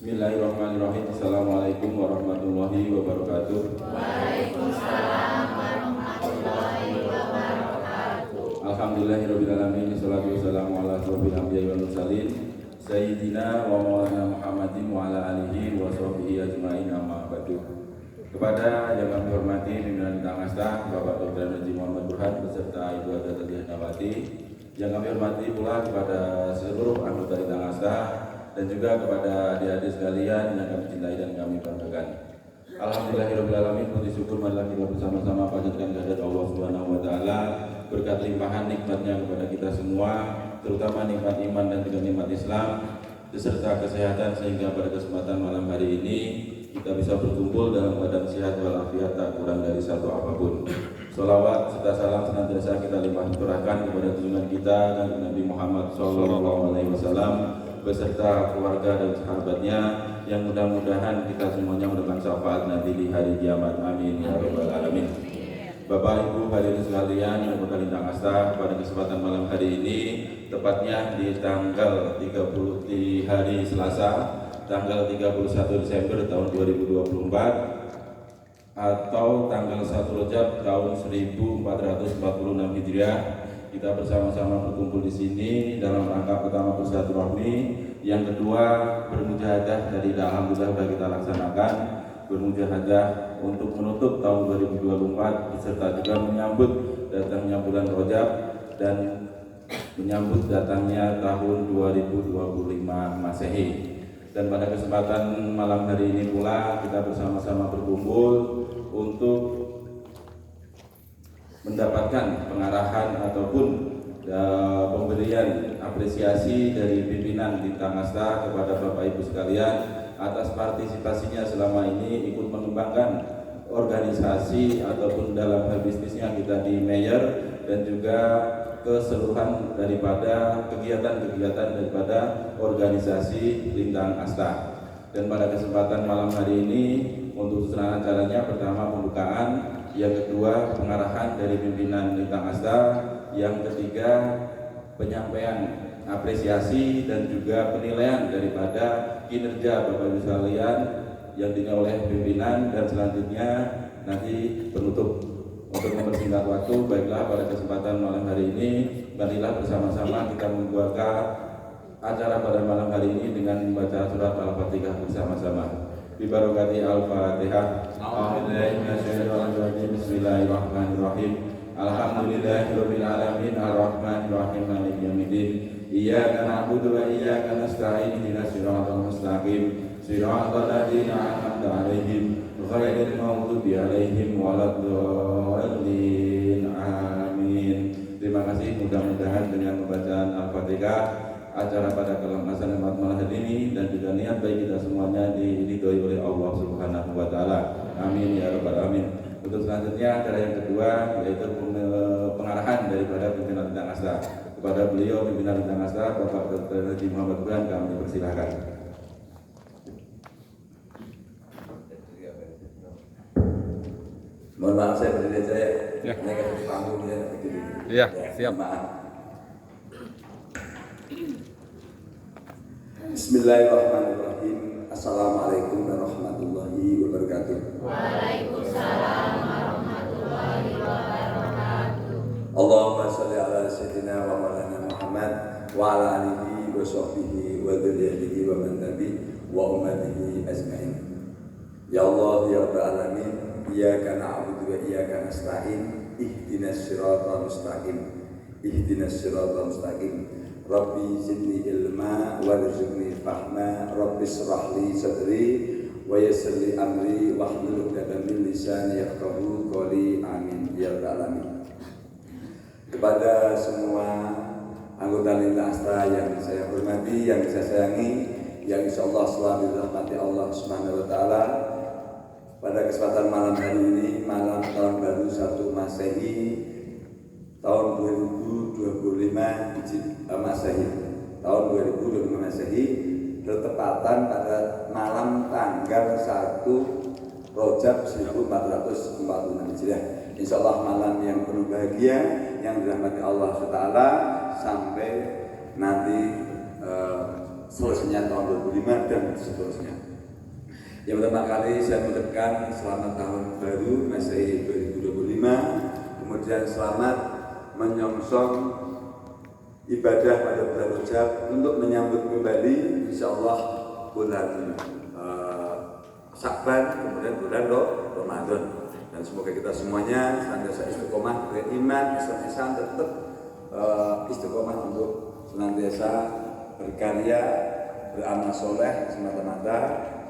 Bismillahirrahmanirrahim. Assalamualaikum warahmatullahi wabarakatuh. Waalaikumsalam warahmatullahi wabarakatuh. Alhamdulillahirabbil alamin. Wassalatu wassalamu ala asyrofil anbiya'i wal mursalin sayyidina wa maulana Muhammadin wa ala alihi wa sahbihi ajmain, amma ba'du. Kepada yang kami hormati pimpinan Bidang Asta Bapak Dr. Haji Muhammad Burhan beserta Ibu Adat Nawati, yang kami hormati pula kepada seluruh anggota Bidang Asta dan juga kepada adik-adik sekalian yang kami cintai dan kami banggakan. Alhamdulillahirabbil alamin. Puji syukur marilah kita bersama-sama panjatkan kehadirat Allah Subhanahu wa taala berkat limpahan nikmatnya kepada kita semua, terutama nikmat iman dan juga nikmat Islam beserta kesehatan, sehingga pada kesempatan malam hari ini kita bisa berkumpul dalam keadaan sehat walafiat, tak kurang dari satu apapun. Sholawat serta salam senantiasa kita limpahkan kepada junjungan kita dan Nabi Muhammad SAW beserta keluarga dan sahabatnya, yang mudah-mudahan kita semuanya mendapat syafaat nanti di hari kiamat. Amin ya rabbal alamin. Bapak Ibu hadirin sekalian yang berkah Bidang Asta, pada kesempatan malam hari ini, tepatnya di tanggal 30 di hari Selasa, tanggal 31 Desember tahun 2024 atau tanggal 1 Rajab tahun 1446 Hijriah, kita bersama-sama berkumpul di sini dalam rangka pertama bersilaturahmi, yang kedua bermujahadah dari alhamdulillah sudah kita laksanakan bermujahadah untuk menutup tahun 2024 beserta juga menyambut datangnya bulan Rajab dan menyambut datangnya tahun 2025 Masehi. Dan pada kesempatan malam hari ini pula kita bersama-sama berkumpul untuk mendapatkan pengarahan ataupun pemberian apresiasi dari pimpinan Bidang Asta kepada Bapak Ibu sekalian atas partisipasinya selama ini ikut mengembangkan organisasi ataupun dalam hal bisnisnya kita di Mayor, dan juga keseluruhan daripada kegiatan-kegiatan daripada organisasi Bidang Asta. Dan pada kesempatan malam hari ini untuk susunan acaranya, pertama pembukaan, yang kedua pengarahan dari pimpinan Bidang Asta, yang ketiga penyampaian apresiasi dan juga penilaian daripada kinerja Bapak Ibu sekalian yang dinilai oleh pimpinan, dan selanjutnya nanti penutup. Untuk mempersingkat waktu, baiklah pada kesempatan malam hari ini marilah bersama-sama kita membuka acara pada malam hari ini dengan membaca surat Al-Fatihah bersama-sama. Bibarokati Al-Fatihah. Bismillahirrahmanirrahim. Alhamdulillahirabbil alamin arrahmanirrahim maliki yaumiddin. Iyyaka na'budu wa iyyaka nasta'in ihdinas siratal mustaqim siratal ladzina an'amta 'alaihim ghairil maghdubi 'alaihim waladdallin. Amin. Terima kasih. Mudah-mudahan dengan pembacaan Al-Fatihah acara pada kelemasan malam hari ini dan juga niat baik kita semuanya diridhoi oleh Allah Subhanahu wa taala. Amin ya rabbal alamin. Untuk selanjutnya acara yang kedua yaitu pengarahan daripada pimpinan Bidang Asta. Kepada beliau pimpinan Bidang Asta Bapak Dr. Haji Muhammad Burhan kami persilahkan. Mohon maaf saya berdiri saja. Ya. Hanya kasih panggung ya. Iya, siap. Maaf. Bismillahirrahmanirrahim. Assalamualaikum warahmatullahi wabarakatuh. Waalaikumsalam warahmatullahi wabarakatuh. Allahumma sholli ala sayyidina wa maulana Muhammad wa ala alihi wa sahbihi wa dzurriyyatihi wa man tabi wa ummatihi ajmain. Ya Allah ya Rabbal alamin, iyyaka na'budu wa iyyaka nasta'in, ihdinas siratal mustaqim. Ihdinas siratal mustaqim. Rabbi zidni ilma warzuqni fahma. Rabbi shrah li sadri wa yassir li amri wahlul 'uqdatam min lisani yafqahu qawli. Amin ya rabbal alamin. Kepada semua anggota Bidang Asta yang saya hormati, yang saya sayangi, yang insyaallah selalu dirahmati Allah Subhanahu wa taala, pada kesempatan malam hari ini, malam tahun baru 1 Masehi tahun 2025 Masehi, tahun 2025 Masehi, bertepatan pada malam tanggal 1 Rajab 1446 Hijriah. Insyaallah malam yang penuh bahagia, yang dirahmati Allah SWT sampai nanti 1 selesainya tahun 2005 dan seterusnya. Yang pertama kali saya mengucapkan selamat tahun baru Masehi 2025, kemudian selamat menyongsong ibadah pada bulan Rajab untuk menyambut kembali insyaallah bulan Syakban, kemudian bulan Ramadan. Dan semoga kita semuanya senantiasa istiqomah beriman, Islam tetap istiqomah untuk senantiasa berkarya, beramal soleh semata-mata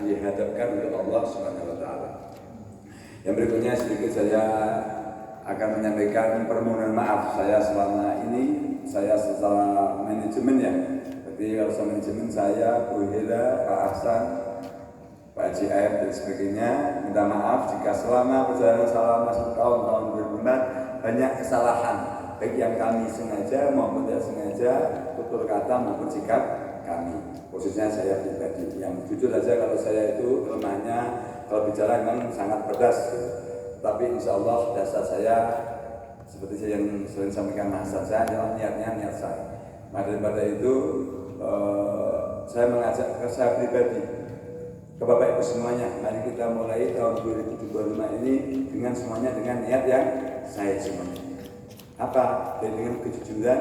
dihadapkan untuk Allah Subhanahu wa taala. Yang berikutnya sedikit saya akan menyampaikan permohonan maaf saya selama ini, saya secara manajemen ya. Jadi kalau sama manajemen saya, Bu Hira, Pak Ahsan, Pak Haji Aib dan sebagainya, minta maaf jika selama perjalanan selama 1 tahun 2004 banyak kesalahan, baik yang kami sengaja maupun tidak sengaja, tutur kata maupun sikap kami, khususnya saya pribadi. Yang jujur saja kalau saya itu kelemahannya kalau bicara memang sangat pedas, tapi insya Allah dasar saya seperti yang sering sampaikan Mas Hasan, saya adalah niat saya. Maka daripada itu saya mengajak ke saya pribadi, ke Bapak Ibu semuanya, mari kita mulai tahun 2025 ini dengan semuanya dengan niat yang saya semuanya. Apa? Dengan kejujuran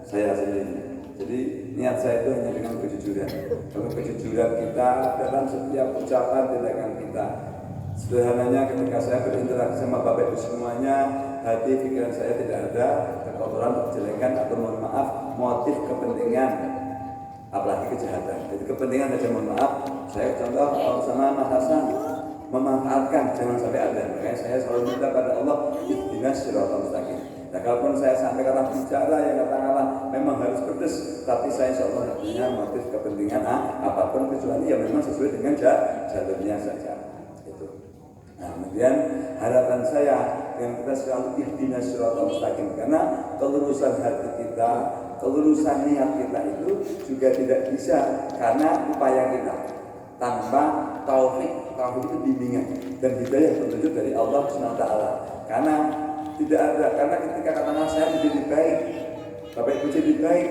saya sendiri. Jadi niat saya itu hanya dengan kejujuran. Kalau kejujuran kita dalam setiap ucapan tindakan kita. Sederhananya ketika saya berinteraksi sama Bapak Ibu semuanya, hati pikiran saya tidak ada kekotoran, kejelekan atau mohon maaf motif kepentingan, apalagi kejahatan. Jadi kepentingan saja mohon maaf. Saya contoh sama Mas Hasan memanfaatkan jangan sampai ada. Makanya saya selalu minta pada Allah ihdinas siratal mustaqim. Nah, kalaupun saya sampai kata bicara yang katakanlah memang harus pedes, tapi saya insya Allah punya motif kepentingan apapun kecuali yang memang sesuai dengan jalurnya saja. Itu. Nah, kemudian harapan saya yang kita selalu ihdinas siratal mustaqim, karena kelurusan hati kita, kelurusan niat kita itu juga tidak bisa karena upaya kita. Tanpa taufik itu bimbingan dan hidayah petunjuk dari Allah SWT. Karena tidak ada, karena ketika katakanlah saya menjadi baik, Bapak Ibu jadi baik,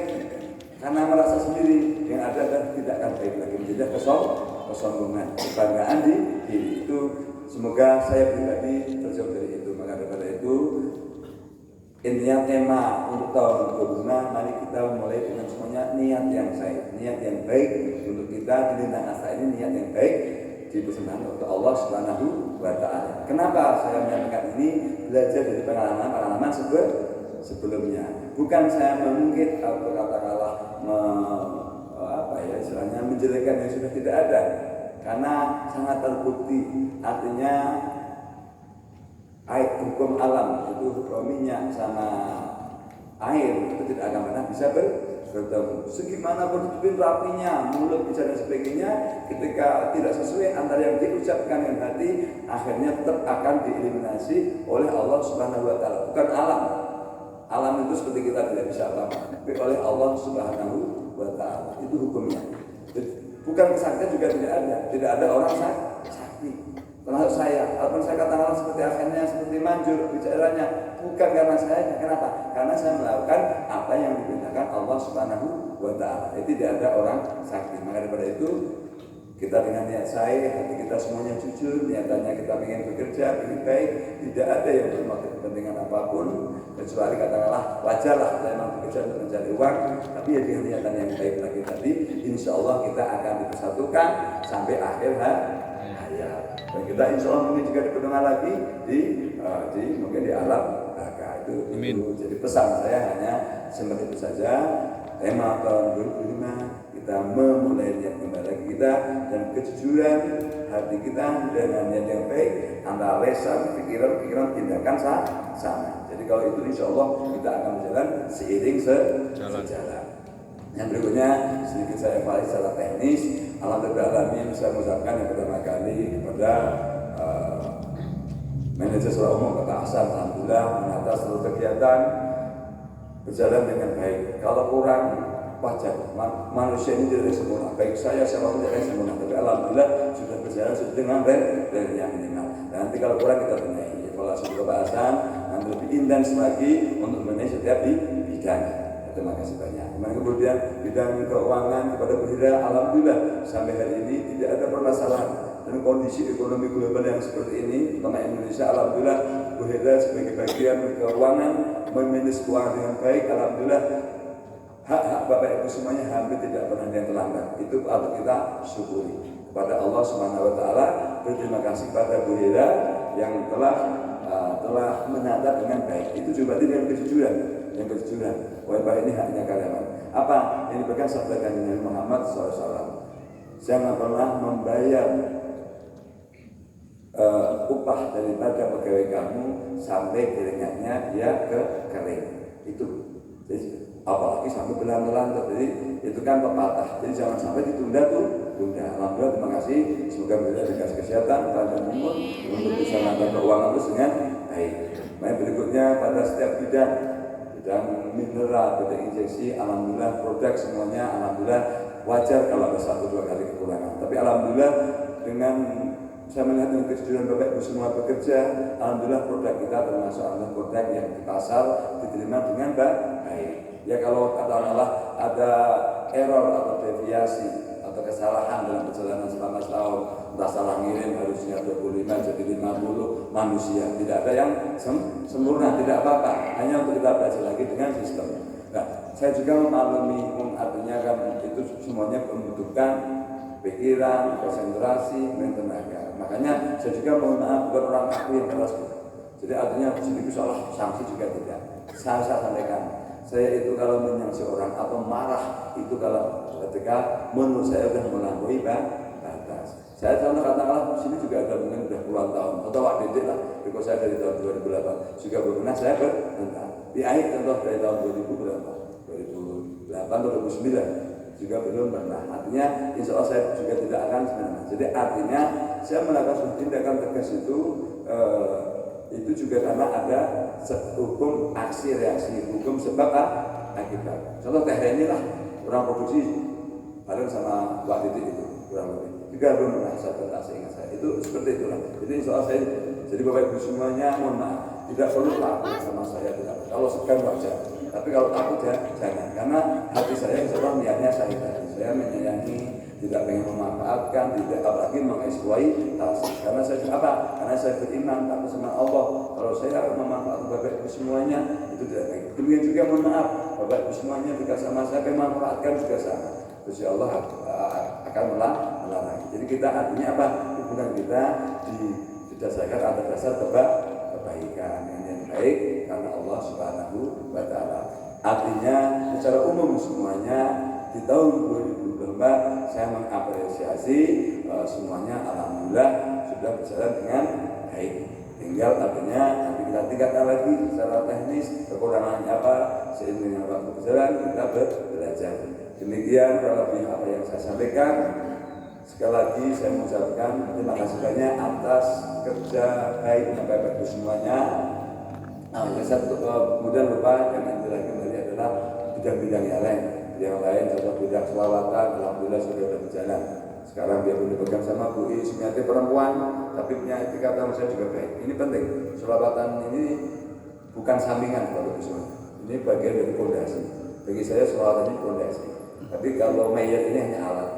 karena merasa sendiri yang ada dan tidak akan baik lagi, menjadi kesombongan, kebanggaan di diri itu. Semoga saya pribadi terjauh dari itu. Maka daripada itu, intinya tema untuk tahun 2025, mari kita mulai dengan semuanya niat yang niat yang baik untuk kita di lintang asa ini, niat yang baik dipersembahkan untuk Allah Subhanahu wa taala. Kenapa saya menyampaikan ini? Belajar dari pengalaman sebelumnya. Bukan saya mengungkit atau katakanlah istilahnya menjelekkan yang sudah tidak ada. Karena sangat terbukti, artinya hukum alam itu minyak sama air itu tidak akan pernah bisa bertemu. Segimanapun rapinya mulut bicara dan sebagainya, ketika tidak sesuai antara yang diucapkan dengan hati, akhirnya tetap akan dieliminasi oleh Allah Subhanahu wa taala. Bukan alam. Alam itu seperti kita tidak bisa apa-apa, tapi oleh Allah Subhanahu wa taala. Itu hukumnya. Bukan kesaktian juga tidak ada orang sakti. Termasuk saya, walaupun saya katakan seperti akhirnya seperti manjur bicaranya, bukan karena saya. Kenapa? Karena saya melakukan apa yang diperintahkan Allah Subhanahu wa taala. Jadi tidak ada orang sakti. Maka daripada itu, kita dengan niat saya, hati kita semuanya jujur, niatannya kita ingin bekerja, ingin baik, tidak ada yang bermotif kepentingan apapun, kecuali katakanlah wajarlah kita memang bekerja untuk mencari uang, tapi ya dengan niatan yang baik lagi tadi, insya Allah kita akan dipersatukan sampai akhir hayat. Dan kita insya Allah mungkin juga dipertemukan lagi mungkin di alam baka itu. Jadi pesan saya hanya seperti itu saja. Tema tahun 2005 kita memulai niat kembali kita dan kejujuran hati kita dengan niat yang baik antara lisan, pikiran, tindakan sama. Jadi kalau itu insya Allah kita akan berjalan seiring sejalan. Yang berikutnya sedikit saya evaluasi secara teknis. Alhamdulillah saya mengucapkan yang pertama kali kepada manajer sekolah umum Bapak Ahsan, alhamdulillah menata seluruh kegiatan berjalan dengan baik. Kalau kurang wajar, manusia ini tidak sempurna. Baik saya siapapun tidak sempurna, tapi alhamdulillah sudah berjalan dengan rel yang minimal. Dan nanti kalau kurang kita benahi. Evaluasi Bapak Ahsan nanti lebih intens lagi untuk memenuhi setiap bidang. terima kasih banyak. Kemudian bidang keuangan kepada Bu Hira, alhamdulillah sampai hari ini tidak ada permasalahan. Dan kondisi ekonomi global yang seperti ini, terutama Indonesia, alhamdulillah Bu Hira sebagai bagian keuangan memanage keuangan dengan baik, alhamdulillah. Hak-hak Bapak Ibu semuanya hampir tidak pernah yang terlambat. Itu patut kita syukuri kepada Allah Subhanahu wa taala. Berterima kasih pada Bu Hira yang telah menata dengan baik. Itu juga dengan kejujuran, wah ini haknya karyawan. Apa yang dipegang sabda Nabi Muhammad SAW? Saya nggak pernah membayar upah daripada pegawai kamu sampai keringatnya dia kering. Itu. Jadi, apalagi sampai berlanjut, jadi itu kan pepatah. Jadi jangan sampai ditunda tunda. Alhamdulillah, terima kasih. Semoga beliau dikasih kesehatan, panjang umur untuk bisa menata keuangan terus dengan baik. Berikutnya pada setiap bidang mineral, bidang injeksi, alhamdulillah produk semuanya, alhamdulillah wajar kalau ada 1-2 kali kekurangan. Tapi alhamdulillah dengan saya melihat dengan kejujuran Bapak Ibu semua bekerja, alhamdulillah produk kita termasuk produk yang di pasar diterima dengan baik. Ya kalau katakanlah ada error atau deviasi atau kesalahan dalam perjalanan selama setahun, entah salah ngirim harusnya 25 jadi 50 manusia, tidak ada yang sempurna, tidak apa-apa, hanya untuk kita belajar lagi dengan sistem. Nah, saya juga memaklumi artinya kan itu semuanya membutuhkan pikiran, konsentrasi, dan tenaga. Makanya saya juga mohon maaf bukan orang aku yang keras. Jadi artinya sedikit salah sanksi juga tidak. Saya sampaikan. Saya itu kalau menyangsi orang atau marah itu kalau ketika menurut saya sudah melampaui batas. Saya contoh katakanlah di sini juga ada mungkin sudah puluhan tahun atau waktu itu lah. Because saya dari tahun 2008 juga belum pernah saya berhenti. Di akhir contoh dari tahun 2000 berapa? 2008 atau 2009 juga belum pernah. Artinya insya Allah saya juga tidak akan sebenarnya. Jadi artinya saya melakukan tindakan tegas itu juga karena ada hukum aksi reaksi, hukum sebab akibat. Contoh teh inilah orang produksi bareng sama Wak Titik itu kurang lebih juga belum pernah saya bertasi ingat saya itu seperti itulah. Jadi soal saya jadi Bapak Ibu semuanya mohon maaf tidak perlu takut sama saya tidak. Kalau segan wajar, tapi kalau takut ya jangan, karena hati saya insya Allah niatnya saya menyayangi, tidak ingin memanfaatkan, tidak apalagi mengeksploitasi. Karena saya apa? Karena saya beriman takut sama Allah. Kalau saya memanfaatkan Bapak Ibu semuanya itu tidak baik. Demikian juga mohon maaf Bapak Ibu semuanya juga sama saya memanfaatkan juga sama. Insya Allah akan melarang. Jadi kita artinya apa? Hubungan kita didasarkan atas dasar kebaikan yang baik karena Allah Subhanahu wa taala. Artinya secara umum semuanya di tahun 2024 saya mengapresiasi semuanya alhamdulillah sudah berjalan dengan baik. Tinggal artinya nanti kita tingkatkan lagi secara teknis kekurangannya apa, seiring dengan waktu berjalan kita belajar. Demikian kalau lebih apa yang saya sampaikan. Sekali lagi saya mengucapkan terima kasih banyak atas kerja baiknya Bapak Ibu semuanya. Nah, yang satu kemudian lupa yang nanti lagi kembali adalah bidang-bidang yang lain contoh bidang selawatan, alhamdulillah sudah berjalan. Sekarang dia pun dipegang sama Bu Sumiati perempuan, tapi punya etika tamu saya juga baik. Ini penting. Selawatan ini bukan sampingan Bapak Ibu semua. Ini bagian dari fondasi. Bagi saya selawatan ini fondasi. Tapi kalau mayat ini hanya alat.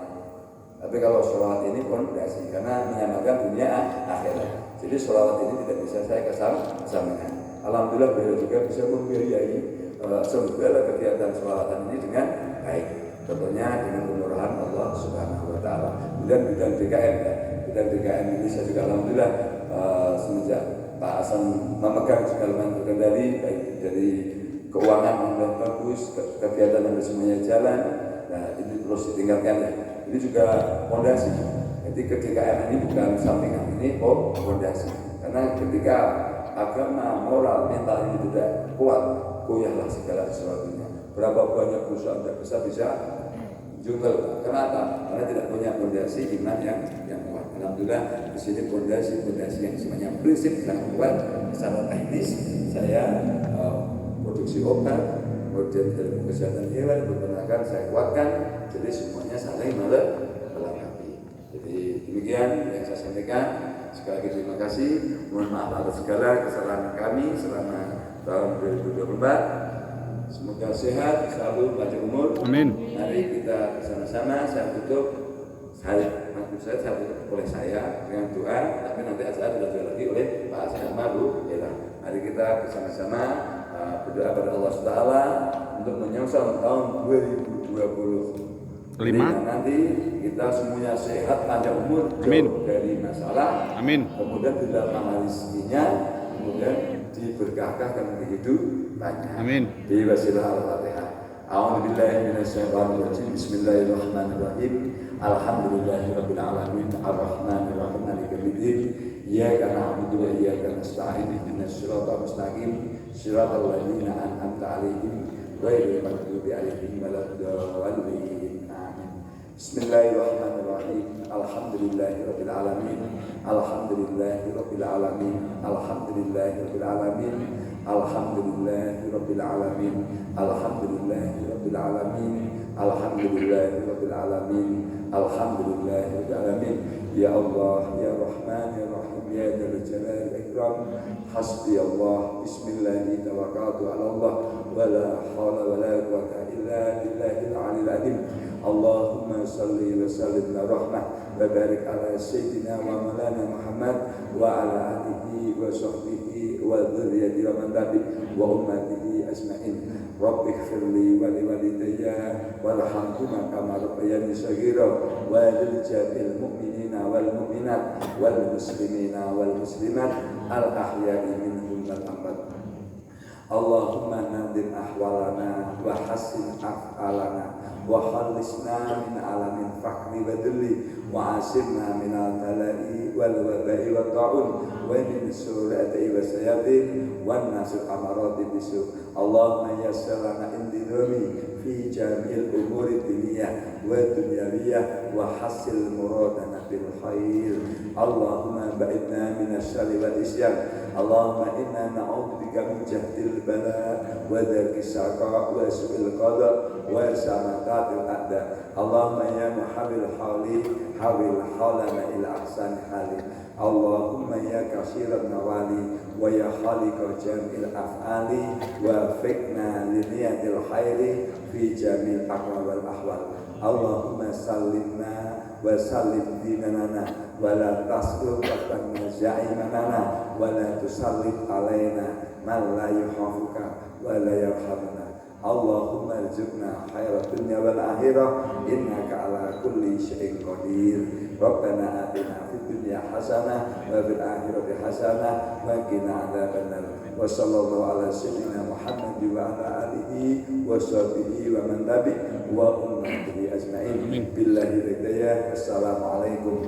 Tapi kalau sholawat ini fondasi karena menyamakan dunia akhirat. Jadi sholawat ini tidak bisa saya kesampingkan. Alhamdulillah beliau juga bisa membiayai segala kegiatan sholawatan ini dengan baik. Tentunya dengan kemurahan Allah Subhanahu wa taala. Kemudian bidang DKM ya. Bidang DKM ini saya juga alhamdulillah semenjak Pak Hasan memegang segala macam terkendali baik dari keuangan yang bagus, kegiatan yang semuanya jalan. Nah, ini terus ditingkatkan ya. Ini juga fondasi. Jadi DKM ini bukan sampingan, ini fondasi. Karena ketika agama, moral, mental ini tidak kuat, goyahlah segala sesuatunya. Berapa banyak perusahaan tidak bisa jual. Kenapa? Karena tidak punya fondasi iman yang kuat. Alhamdulillah di sini fondasi yang semuanya prinsip yang kuat. Secara teknis saya produksi obat, kemudian ilmu kesehatan hewan, peternakan saya kuatkan. Jadi semuanya saling melengkapi. Jadi demikian yang saya sampaikan. Sekali lagi terima kasih. Mohon maaf atas segala kesalahan kami selama tahun 2024. semoga sehat, selalu panjang umur. Amin. Mari kita bersama-sama, saya tutup oleh saya dengan doa, tapi nanti acara dilanjutkan lagi oleh Pak Hasan Mabu. Mari kita bersama-sama berdoa kepada Allah SWT untuk menyongsong tahun 2020. Nanti kita semuanya sehat, panjang umur, jauh dari masalah. Amin. Kemudian dilapangkan rezekinya, kemudian diberkahkan kehidupannya. Amin. Di wasilah Al-Fatihah. A'udzubillahi minasyaitonirrajim. Bismillahirrahmanirrahim. Alhamdulillahirabbil alamin. Arrahmanir rahim. Maliki yaumiddin. Iyyaka na'budu wa iyyaka nasta'in. Ihdinas siratal mustaqim. Siratal ladzina an'amta 'alaihim ghairil maghdubi 'alaihim waladdallin. Amin. Bismillahirrahmanirrahim. Alhamdulillahirabbil alamin. Alhamdulillahirabbil alamin. Alhamdulillahirabbil alamin. Alhamdulillahirabbil alamin. Alhamdulillahirabbil alamin. Alhamdulillahirabbil alamin. Alhamdulillahirabbil alamin. Ya Allah, ya Rahman, ya Rahim, ya Dzal Jalali wal Ikram. Hasbi Allah, bismillahi tawakkaltu 'ala Allah, wa la haula wa la quwwata illa billahil 'aliyyil 'azim. Allahumma salli wa sallim wa rahmah wa barik ala sayyidina wa maulana Muhammad wa ala alihi wa sahbihi wa dzurriyyatihi wa man tabi'ahum wa ummatihi ajma'in. Rabbi ighfirli wa li walidayya warhamhuma kama rabbayani shaghira wa lil jami'il mu'minina wal mu'minat wal muslimina wal muslimat al ahya'i minhum wal amwat. Allahumma nadir ahwalana wa hassin af'alana wa khallisna min alamin fakri wa dhulli wa asirna min al-tala'i wal waba'i wa ta'un wa min surati wa sayatin wa nasir amarati bisu. Allahumma yassirana indidami fi jami'il umuri diniyah wa dunyawiyah wa hasil muradana bil khair. Allahumma ba'idna min asyari wal isyan. Allahumma inna na'udzubika min jahdil bala wa dharki syaqa wa su'il qada wa samatatil a'da. Allahumma ya muhawil hali hawil halana ila ahsani hali. Allahumma ya kasiran nawali wa ya khaliqal jamil af'ali wa fiqna li niyatil khairi fi jamil aqwal wal ahwal. Allahumma sallimna wa sallim dinana wa la tasdur wa tanza'imanana wa la tusallit alaina man la yuhafuka wa la yarhamuna. Allahumma rizqna khairat dunya wal akhirah innaka ala kulli syai'in qadir. Rabbana atina fid dunya hasanah wa fil akhirati hasanah wa qina adzabannar. Wa sallallahu ala sayyidina Muhammad wa ala alihi wa sahbihi wa man tabi'ahum wa ummatihi ajma'in. Billahi hidayah. Assalamualaikum